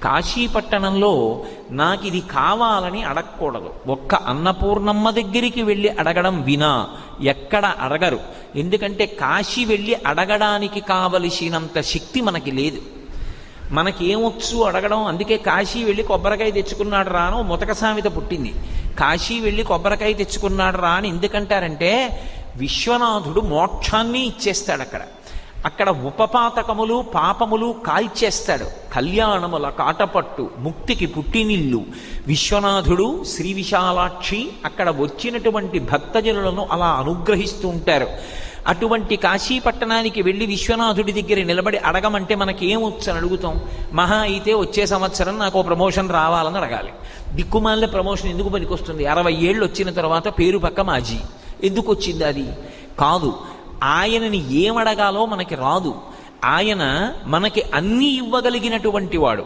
కాశీపట్టణంలో నాకు ఇది కావాలని అడగకూడదు. ఒక్క అన్నపూర్ణమ్మ దగ్గరికి వెళ్ళి అడగడం వినా ఎక్కడ అడగరు. ఎందుకంటే కాశీ వెళ్ళి అడగడానికి కావలసినంత శక్తి మనకి లేదు. మనకేమొచ్చు అడగడం. అందుకే కాశీ వెళ్ళి కొబ్బరికాయ తెచ్చుకున్నాడు రా అని ముతక సామెత పుట్టింది. కాశీ వెళ్ళి కొబ్బరికాయ తెచ్చుకున్నాడు రా అని ఎందుకంటారంటే విశ్వనాథుడు మోక్షాన్ని ఇచ్చేస్తాడు. అక్కడ ఉపపాతకములు పాపములు కాల్చేస్తాడు. కళ్యాణముల కాటపట్టు, ముక్తికి పుట్టినిల్లు విశ్వనాథుడు, శ్రీ విశాలాక్షి అక్కడ వచ్చినటువంటి భక్తజనులను అలా అనుగ్రహిస్తూ ఉంటారు. అటువంటి కాశీపట్టణానికి వెళ్ళి విశ్వనాథుడి దగ్గర నిలబడి అడగమంటే మనకేమొచ్చు అని అడుగుతాం. మహా అయితే వచ్చే సంవత్సరం నాకు ప్రమోషన్ రావాలని అడగాలి. దిక్కుమాలిన ప్రమోషన్ ఎందుకు పనికొస్తుంది? 60 ఏళ్ళు వచ్చిన తర్వాత పేరు పక్క మాజీ ఎందుకు వచ్చింది? అది కాదు. ఆయనని ఏమడగాలో మనకి రాదు. ఆయన మనకి అన్నీ ఇవ్వగలిగినటువంటి వాడు.